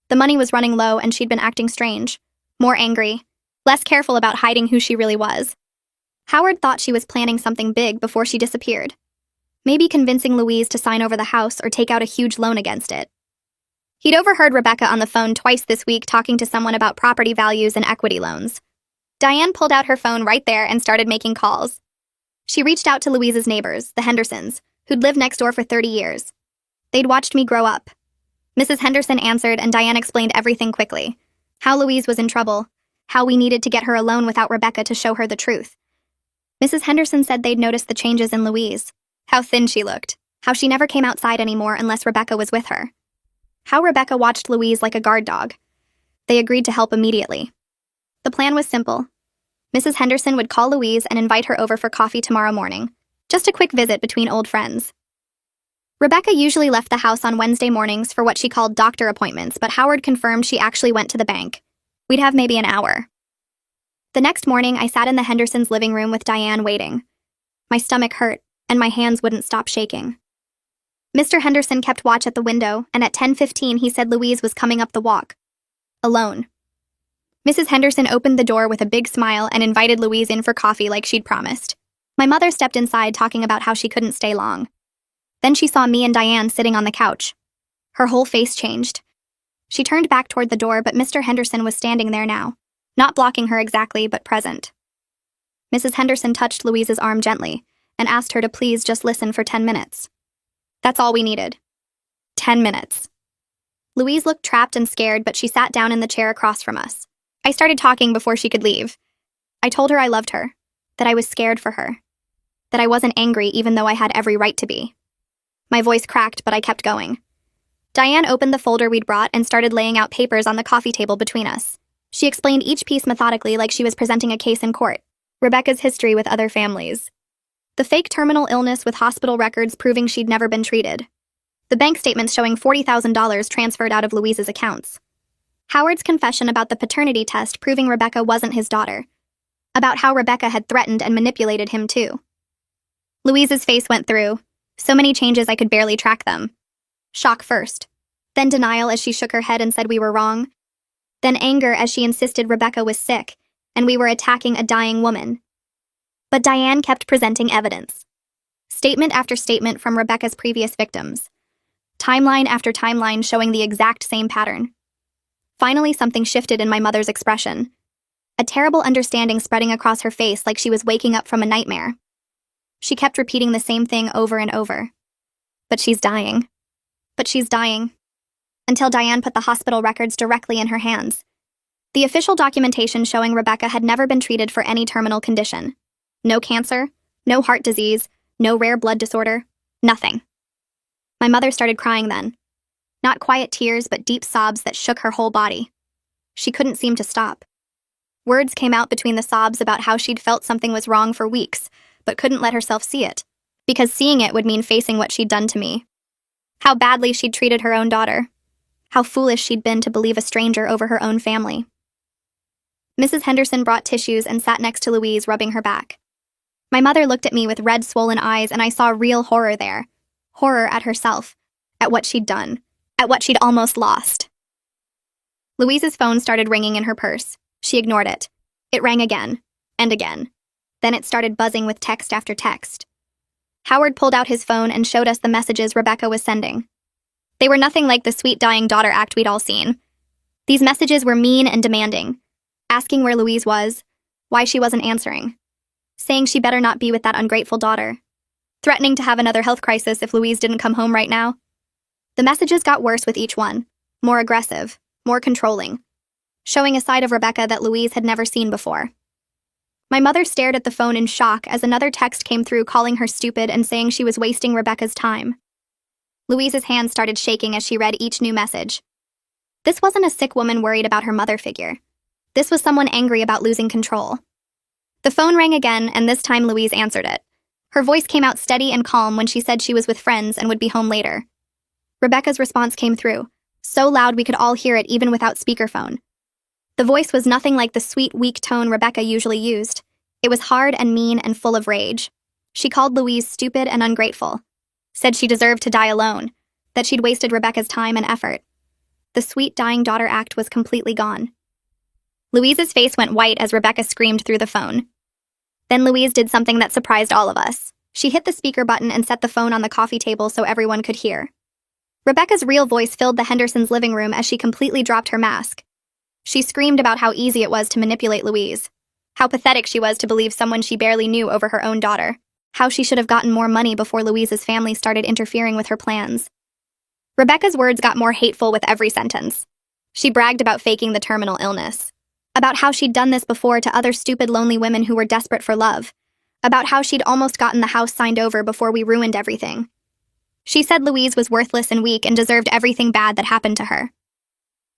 The money was running low and she'd been acting strange, more angry, less careful about hiding who she really was. Howard thought she was planning something big before she disappeared. Maybe convincing Louise to sign over the house or take out a huge loan against it. He'd overheard Rebecca on the phone twice this week talking to someone about property values and equity loans. Diane pulled out her phone right there and started making calls. She reached out to Louise's neighbors, the Hendersons, who'd lived next door for 30 years. They'd watched me grow up. Mrs. Henderson answered and Diane explained everything quickly. How Louise was in trouble, how we needed to get her alone without Rebecca to show her the truth. Mrs. Henderson said they'd noticed the changes in Louise, how thin she looked, how she never came outside anymore unless Rebecca was with her. How Rebecca watched Louise like a guard dog. They agreed to help immediately. The plan was simple. Mrs. Henderson would call Louise and invite her over for coffee tomorrow morning. Just a quick visit between old friends. Rebecca usually left the house on Wednesday mornings for what she called doctor appointments, but Howard confirmed she actually went to the bank. We'd have maybe an hour. The next morning, I sat in the Hendersons' living room with Diane waiting. My stomach hurt, and my hands wouldn't stop shaking. Mr. Henderson kept watch at the window, and at 10:15 he said Louise was coming up the walk. Alone. Mrs. Henderson opened the door with a big smile and invited Louise in for coffee like she'd promised. My mother stepped inside talking about how she couldn't stay long. Then she saw me and Diane sitting on the couch. Her whole face changed. She turned back toward the door, but Mr. Henderson was standing there now. Not blocking her exactly, but present. Mrs. Henderson touched Louise's arm gently and asked her to please just listen for 10 minutes. That's all we needed. 10 minutes. Louise looked trapped and scared, but she sat down in the chair across from us. I started talking before she could leave. I told her I loved her, that I was scared for her, that I wasn't angry even though I had every right to be. My voice cracked, but I kept going. Diane opened the folder we'd brought and started laying out papers on the coffee table between us. She explained each piece methodically like she was presenting a case in court. Rebecca's history with other families. The fake terminal illness with hospital records proving she'd never been treated. The bank statements showing $40,000 transferred out of Louise's accounts. Howard's confession about the paternity test proving Rebecca wasn't his daughter. About how Rebecca had threatened and manipulated him too. Louise's face went through. So many changes I could barely track them. Shock first. Then denial as she shook her head and said we were wrong. Then anger as she insisted Rebecca was sick, and we were attacking a dying woman. But Diane kept presenting evidence. Statement after statement from Rebecca's previous victims. Timeline after timeline showing the exact same pattern. Finally, something shifted in my mother's expression. A terrible understanding spreading across her face like she was waking up from a nightmare. She kept repeating the same thing over and over. But she's dying. But she's dying. Until Diane put the hospital records directly in her hands. The official documentation showing Rebecca had never been treated for any terminal condition. No cancer, no heart disease, no rare blood disorder, nothing. My mother started crying then. Not quiet tears, but deep sobs that shook her whole body. She couldn't seem to stop. Words came out between the sobs about how she'd felt something was wrong for weeks, but couldn't let herself see it, because seeing it would mean facing what she'd done to me. How badly she'd treated her own daughter. How foolish she'd been to believe a stranger over her own family. Mrs. Henderson brought tissues and sat next to Louise, rubbing her back. My mother looked at me with red, swollen eyes, and I saw real horror there. horror at herself, at what she'd done, at what she'd almost lost. Louise's phone started ringing in her purse. She ignored it. It rang again, and again. Then it started buzzing with text after text. Howard pulled out his phone and showed us the messages Rebecca was sending. They were nothing like the sweet dying daughter act we'd all seen. These messages were mean and demanding, asking where Louise was, why she wasn't answering, saying she better not be with that ungrateful daughter, threatening to have another health crisis if Louise didn't come home right now. The messages got worse with each one, more aggressive, more controlling, showing a side of Rebecca that Louise had never seen before. My mother stared at the phone in shock as another text came through calling her stupid and saying she was wasting Rebecca's time. Louise's hands started shaking as she read each new message. This wasn't a sick woman worried about her mother figure. This was someone angry about losing control. The phone rang again, and this time Louise answered it. Her voice came out steady and calm when she said she was with friends and would be home later. Rebecca's response came through, so loud we could all hear it even without speakerphone. The voice was nothing like the sweet, weak tone Rebecca usually used. It was hard and mean and full of rage. She called Louise stupid and ungrateful, said she deserved to die alone, that she'd wasted Rebecca's time and effort. The sweet dying daughter act was completely gone. Louise's face went white as Rebecca screamed through the phone. Then Louise did something that surprised all of us. She hit the speaker button and set the phone on the coffee table so everyone could hear. Rebecca's real voice filled the Hendersons' living room as she completely dropped her mask. She screamed about how easy it was to manipulate Louise, how pathetic she was to believe someone she barely knew over her own daughter, how she should have gotten more money before Louise's family started interfering with her plans. Rebecca's words got more hateful with every sentence. She bragged about faking the terminal illness, about how she'd done this before to other stupid, lonely women who were desperate for love, about how she'd almost gotten the house signed over before we ruined everything. She said Louise was worthless and weak and deserved everything bad that happened to her.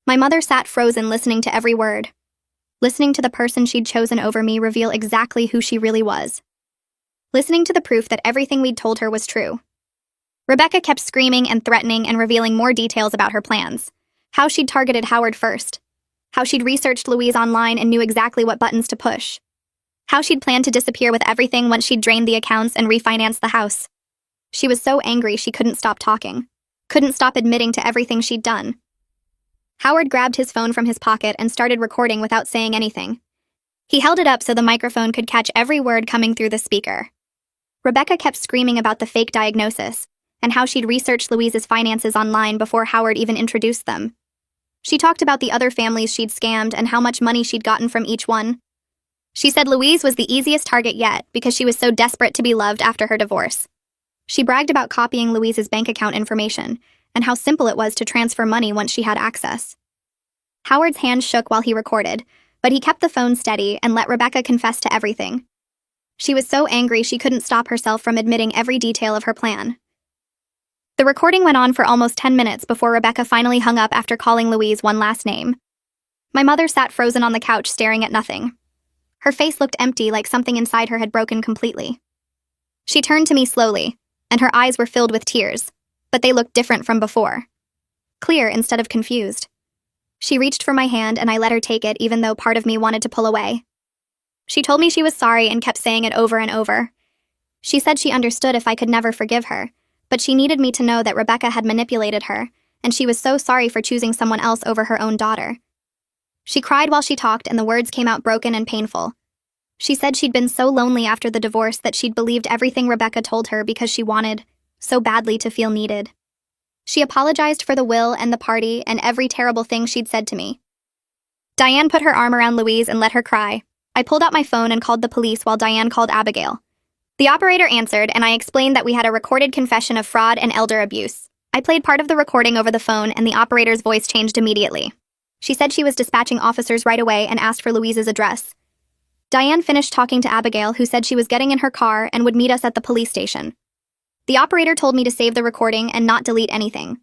My mother sat frozen listening to every word, listening to the person she'd chosen over me reveal exactly who she really was, listening to the proof that everything we'd told her was true. Rebecca kept screaming and threatening and revealing more details about her plans, how she'd targeted Howard first, how she'd researched Louise online and knew exactly what buttons to push, how she'd planned to disappear with everything once she'd drained the accounts and refinanced the house. She was so angry she couldn't stop talking, couldn't stop admitting to everything she'd done. Howard grabbed his phone from his pocket and started recording without saying anything. He held it up so the microphone could catch every word coming through the speaker. Rebecca kept screaming about the fake diagnosis and how she'd researched Louise's finances online before Howard even introduced them. She talked about the other families she'd scammed and how much money she'd gotten from each one. She said Louise was the easiest target yet because she was so desperate to be loved after her divorce. She bragged about copying Louise's bank account information and how simple it was to transfer money once she had access. Howard's hands shook while he recorded, but he kept the phone steady and let Rebecca confess to everything. She was so angry she couldn't stop herself from admitting every detail of her plan. The recording went on for almost 10 minutes before Rebecca finally hung up after calling Louise one last name. My mother sat frozen on the couch staring at nothing. Her face looked empty, like something inside her had broken completely. She turned to me slowly, and her eyes were filled with tears, but they looked different from before. Clear instead of confused. She reached for my hand and I let her take it even though part of me wanted to pull away. She told me she was sorry and kept saying it over and over. She said she understood if I could never forgive her, but she needed me to know that Rebecca had manipulated her, and she was so sorry for choosing someone else over her own daughter. She cried while she talked and the words came out broken and painful. She said she'd been so lonely after the divorce that she'd believed everything Rebecca told her because she wanted, so badly, to feel needed. She apologized for the will and the party and every terrible thing she'd said to me. Diane put her arm around Louise and let her cry. I pulled out my phone and called the police while Diane called Abigail. The operator answered, and I explained that we had a recorded confession of fraud and elder abuse. I played part of the recording over the phone, and the operator's voice changed immediately. She said she was dispatching officers right away and asked for Louise's address. Diane finished talking to Abigail, who said she was getting in her car and would meet us at the police station. The operator told me to save the recording and not delete anything.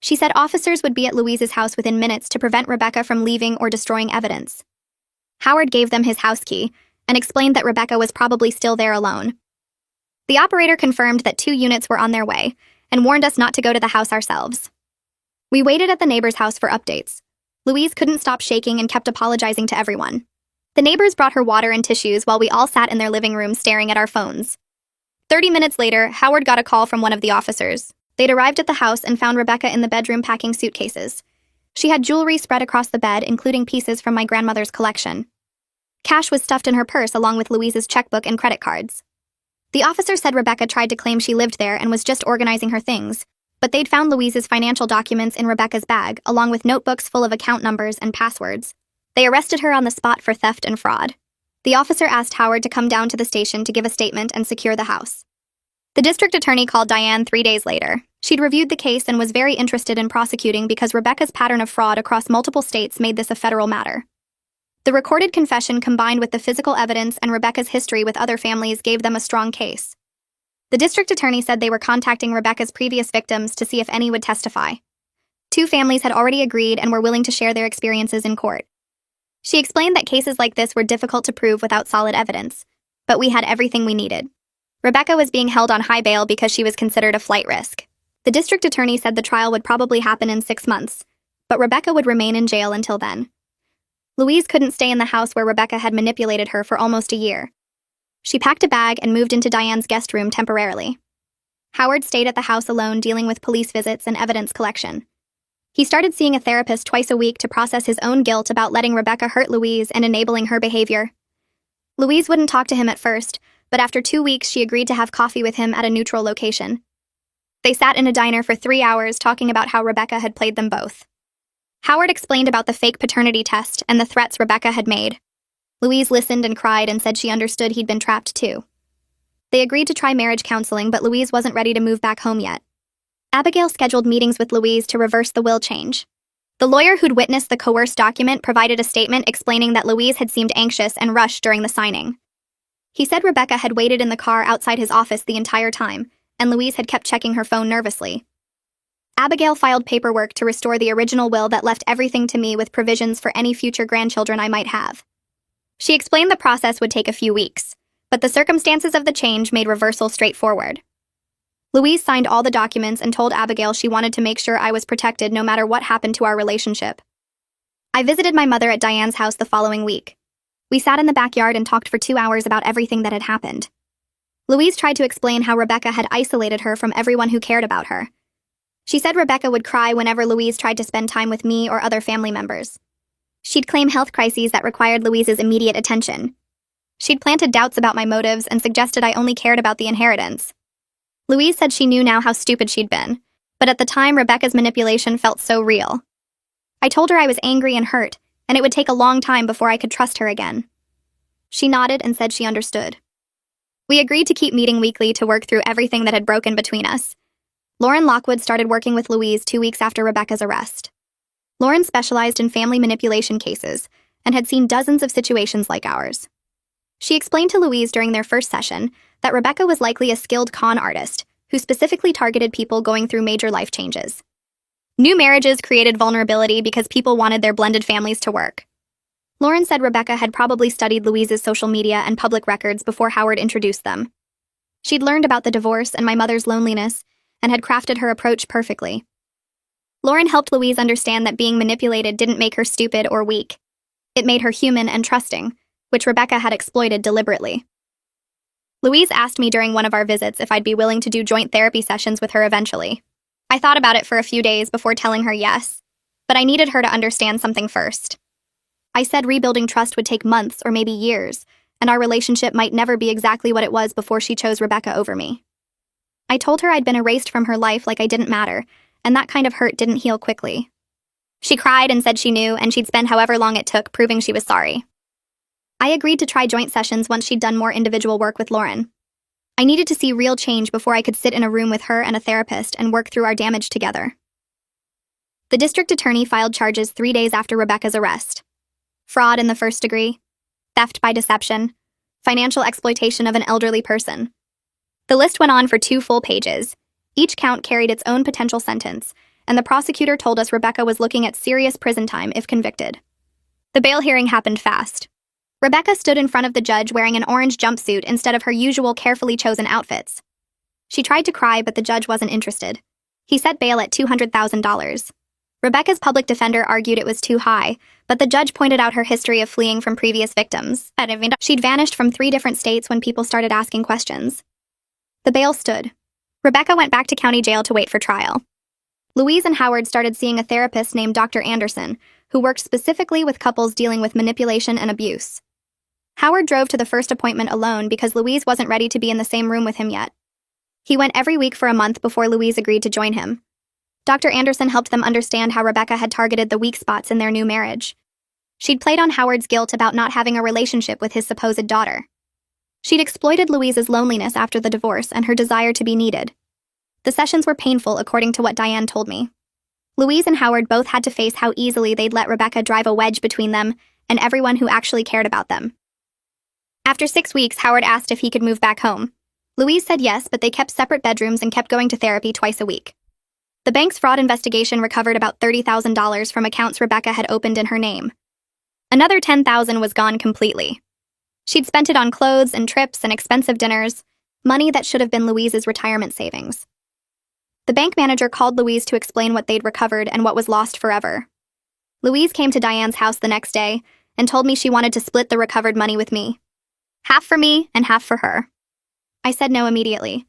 She said officers would be at Louise's house within minutes to prevent Rebecca from leaving or destroying evidence. Howard gave them his house key and explained that Rebecca was probably still there alone. The operator confirmed that 2 units were on their way and warned us not to go to the house ourselves. We waited at the neighbor's house for updates. Louise couldn't stop shaking and kept apologizing to everyone. The neighbors brought her water and tissues while we all sat in their living room staring at our phones. 30 minutes later, Howard got a call from one of the officers. They'd arrived at the house and found Rebecca in the bedroom packing suitcases. She had jewelry spread across the bed, including pieces from my grandmother's collection. Cash was stuffed in her purse along with Louise's checkbook and credit cards. The officer said Rebecca tried to claim she lived there and was just organizing her things, but they'd found Louise's financial documents in Rebecca's bag, along with notebooks full of account numbers and passwords. They arrested her on the spot for theft and fraud. The officer asked Howard to come down to the station to give a statement and secure the house. The district attorney called Diane 3 days later. She'd reviewed the case and was very interested in prosecuting because Rebecca's pattern of fraud across multiple states made this a federal matter. The recorded confession combined with the physical evidence and Rebecca's history with other families gave them a strong case. The district attorney said they were contacting Rebecca's previous victims to see if any would testify. 2 families had already agreed and were willing to share their experiences in court. She explained that cases like this were difficult to prove without solid evidence, but we had everything we needed. Rebecca was being held on high bail because she was considered a flight risk. The district attorney said the trial would probably happen in 6 months, but Rebecca would remain in jail until then. Louise couldn't stay in the house where Rebecca had manipulated her for almost a year. She packed a bag and moved into Diane's guest room temporarily. Howard stayed at the house alone dealing with police visits and evidence collection. He started seeing a therapist twice a week to process his own guilt about letting Rebecca hurt Louise and enabling her behavior. Louise wouldn't talk to him at first, but after 2 weeks she agreed to have coffee with him at a neutral location. They sat in a diner for 3 hours talking about how Rebecca had played them both. Howard explained about the fake paternity test and the threats Rebecca had made. Louise listened and cried and said she understood he'd been trapped too. They agreed to try marriage counseling, but Louise wasn't ready to move back home yet. Abigail scheduled meetings with Louise to reverse the will change. The lawyer who'd witnessed the coerced document provided a statement explaining that Louise had seemed anxious and rushed during the signing. He said Rebecca had waited in the car outside his office the entire time, and Louise had kept checking her phone nervously. Abigail filed paperwork to restore the original will that left everything to me with provisions for any future grandchildren I might have. She explained the process would take a few weeks, but the circumstances of the change made reversal straightforward. Louise signed all the documents and told Abigail she wanted to make sure I was protected no matter what happened to our relationship. I visited my mother at Diane's house the following week. We sat in the backyard and talked for 2 hours about everything that had happened. Louise tried to explain how Rebecca had isolated her from everyone who cared about her. She said Rebecca would cry whenever Louise tried to spend time with me or other family members. She'd claim health crises that required Louise's immediate attention. She'd planted doubts about my motives and suggested I only cared about the inheritance. Louise said she knew now how stupid she'd been, but at the time Rebecca's manipulation felt so real. I told her I was angry and hurt, and it would take a long time before I could trust her again. She nodded and said she understood. We agreed to keep meeting weekly to work through everything that had broken between us. Lauren Lockwood started working with Louise 2 weeks after Rebecca's arrest. Lauren specialized in family manipulation cases and had seen dozens of situations like ours. She explained to Louise during their first session that Rebecca was likely a skilled con artist who specifically targeted people going through major life changes. New marriages created vulnerability because people wanted their blended families to work. Lauren said Rebecca had probably studied Louise's social media and public records before Howard introduced them. She'd learned about the divorce and my mother's loneliness and had crafted her approach perfectly. Lauren helped Louise understand that being manipulated didn't make her stupid or weak. It made her human and trusting, which Rebecca had exploited deliberately. Louise asked me during one of our visits if I'd be willing to do joint therapy sessions with her eventually. I thought about it for a few days before telling her yes, but I needed her to understand something first. I said rebuilding trust would take months or maybe years, and our relationship might never be exactly what it was before she chose Rebecca over me. I told her I'd been erased from her life like I didn't matter, and that kind of hurt didn't heal quickly. She cried and said she knew, and she'd spend however long it took proving she was sorry. I agreed to try joint sessions once she'd done more individual work with Lauren. I needed to see real change before I could sit in a room with her and a therapist and work through our damage together. The district attorney filed charges 3 days after Rebecca's arrest. Fraud in the first degree, theft by deception, financial exploitation of an elderly person. The list went on for 2 full pages. Each count carried its own potential sentence, and the prosecutor told us Rebecca was looking at serious prison time if convicted. The bail hearing happened fast. Rebecca stood in front of the judge wearing an orange jumpsuit instead of her usual carefully chosen outfits. She tried to cry, but the judge wasn't interested. He set bail at $200,000. Rebecca's public defender argued it was too high, but the judge pointed out her history of fleeing from previous victims. She'd vanished from 3 different states when people started asking questions. The bail stood. Rebecca went back to county jail to wait for trial. Louise and Howard started seeing a therapist named Dr. Anderson, who worked specifically with couples dealing with manipulation and abuse. Howard drove to the first appointment alone because Louise wasn't ready to be in the same room with him yet. He went every week for a month before Louise agreed to join him. Dr. Anderson helped them understand how Rebecca had targeted the weak spots in their new marriage. She'd played on Howard's guilt about not having a relationship with his supposed daughter. She'd exploited Louise's loneliness after the divorce and her desire to be needed. The sessions were painful, according to what Diane told me. Louise and Howard both had to face how easily they'd let Rebecca drive a wedge between them and everyone who actually cared about them. After 6 weeks, Howard asked if he could move back home. Louise said yes, but they kept separate bedrooms and kept going to therapy twice a week. The bank's fraud investigation recovered about $30,000 from accounts Rebecca had opened in her name. Another $10,000 was gone completely. She'd spent it on clothes and trips and expensive dinners, money that should have been Louise's retirement savings. The bank manager called Louise to explain what they'd recovered and what was lost forever. Louise came to Diane's house the next day and told me she wanted to split the recovered money with me. Half for me and half for her. I said no immediately.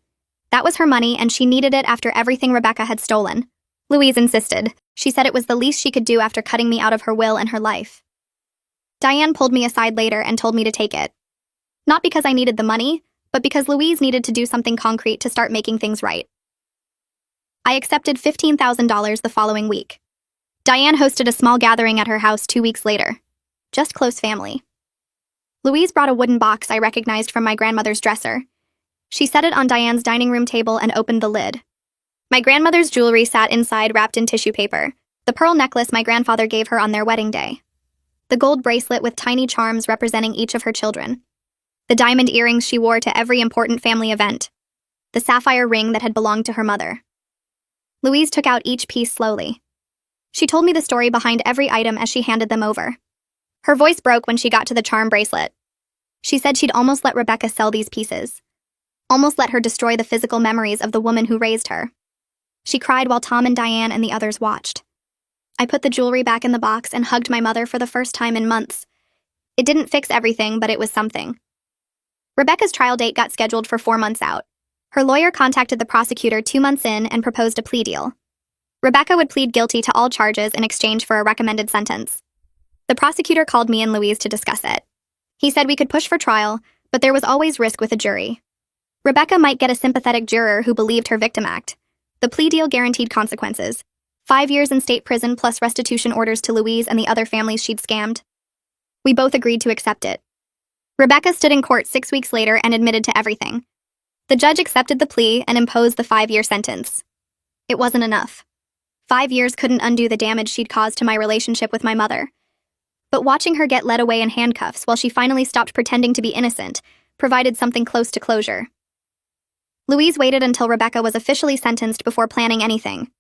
That was her money and she needed it after everything Rebecca had stolen. Louise insisted. She said it was the least she could do after cutting me out of her will and her life. Diane pulled me aside later and told me to take it. Not because I needed the money, but because Louise needed to do something concrete to start making things right. I accepted $15,000 the following week. Diane hosted a small gathering at her house 2 weeks later. Just close family. Louise brought a wooden box I recognized from my grandmother's dresser. She set it on Diane's dining room table and opened the lid. My grandmother's jewelry sat inside wrapped in tissue paper, the pearl necklace my grandfather gave her on their wedding day, the gold bracelet with tiny charms representing each of her children, the diamond earrings she wore to every important family event, the sapphire ring that had belonged to her mother. Louise took out each piece slowly. She told me the story behind every item as she handed them over. Her voice broke when she got to the charm bracelet. She said she'd almost let Rebecca sell these pieces. Almost let her destroy the physical memories of the woman who raised her. She cried while Tom and Diane and the others watched. I put the jewelry back in the box and hugged my mother for the first time in months. It didn't fix everything, but it was something. Rebecca's trial date got scheduled for 4 months out. Her lawyer contacted the prosecutor 2 months in and proposed a plea deal. Rebecca would plead guilty to all charges in exchange for a recommended sentence. The prosecutor called me and Louise to discuss it. He said we could push for trial, but there was always risk with a jury. Rebecca might get a sympathetic juror who believed her victim act. The plea deal guaranteed consequences. 5 years in state prison plus restitution orders to Louise and the other families she'd scammed. We both agreed to accept it. Rebecca stood in court 6 weeks later and admitted to everything. The judge accepted the plea and imposed the 5-year sentence. It wasn't enough. 5 years couldn't undo the damage she'd caused to my relationship with my mother. But watching her get led away in handcuffs while she finally stopped pretending to be innocent provided something close to closure. Louise waited until Rebecca was officially sentenced before planning anything.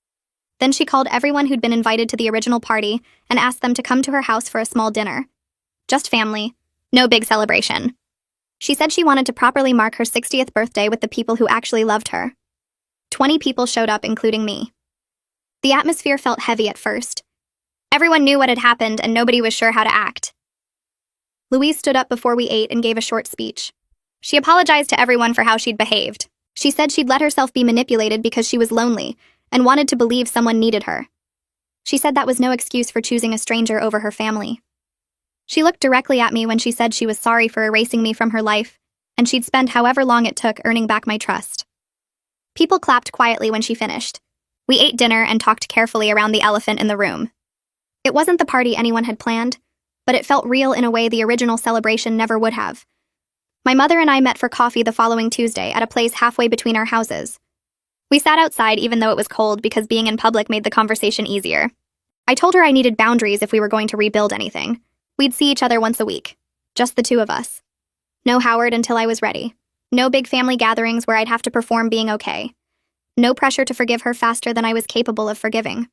Then she called everyone who'd been invited to the original party and asked them to come to her house for a small dinner. Just family. No big celebration. She said she wanted to properly mark her 60th birthday with the people who actually loved her. 20 people showed up, including me. The atmosphere felt heavy at first. Everyone knew what had happened and nobody was sure how to act. Louise stood up before we ate and gave a short speech. She apologized to everyone for how she'd behaved. She said she'd let herself be manipulated because she was lonely and wanted to believe someone needed her. She said that was no excuse for choosing a stranger over her family. She looked directly at me when she said she was sorry for erasing me from her life, and she'd spend however long it took earning back my trust. People clapped quietly when she finished. We ate dinner and talked carefully around the elephant in the room. It wasn't the party anyone had planned, but it felt real in a way the original celebration never would have. My mother and I met for coffee the following Tuesday at a place halfway between our houses. We sat outside even though it was cold because being in public made the conversation easier. I told her I needed boundaries if we were going to rebuild anything. We'd see each other once a week. Just the two of us. No Howard until I was ready. No big family gatherings where I'd have to perform being okay. No pressure to forgive her faster than I was capable of forgiving.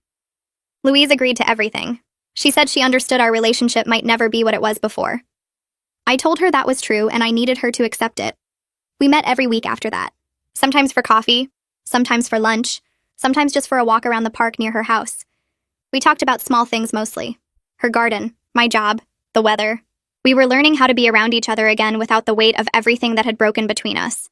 Louise agreed to everything. She said she understood our relationship might never be what it was before. I told her that was true and I needed her to accept it. We met every week after that. Sometimes for coffee, sometimes for lunch, sometimes just for a walk around the park near her house. We talked about small things mostly. Her garden, my job, the weather. We were learning how to be around each other again without the weight of everything that had broken between us.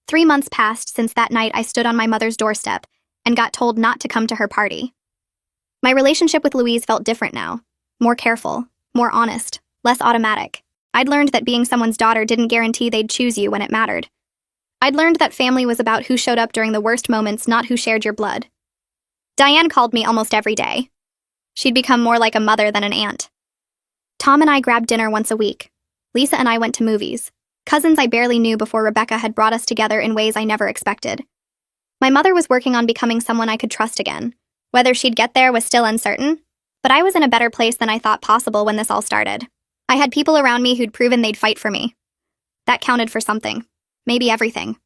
3 months passed since that night I stood on my mother's doorstep and got told not to come to her party. My relationship with Louise felt different now. More careful, more honest, less automatic. I'd learned that being someone's daughter didn't guarantee they'd choose you when it mattered. I'd learned that family was about who showed up during the worst moments, not who shared your blood. Diane called me almost every day. She'd become more like a mother than an aunt. Tom and I grabbed dinner once a week. Lisa and I went to movies. Cousins I barely knew before Rebecca had brought us together in ways I never expected. My mother was working on becoming someone I could trust again. Whether she'd get there was still uncertain, but I was in a better place than I thought possible when this all started. I had people around me who'd proven they'd fight for me. That counted for something. Maybe everything.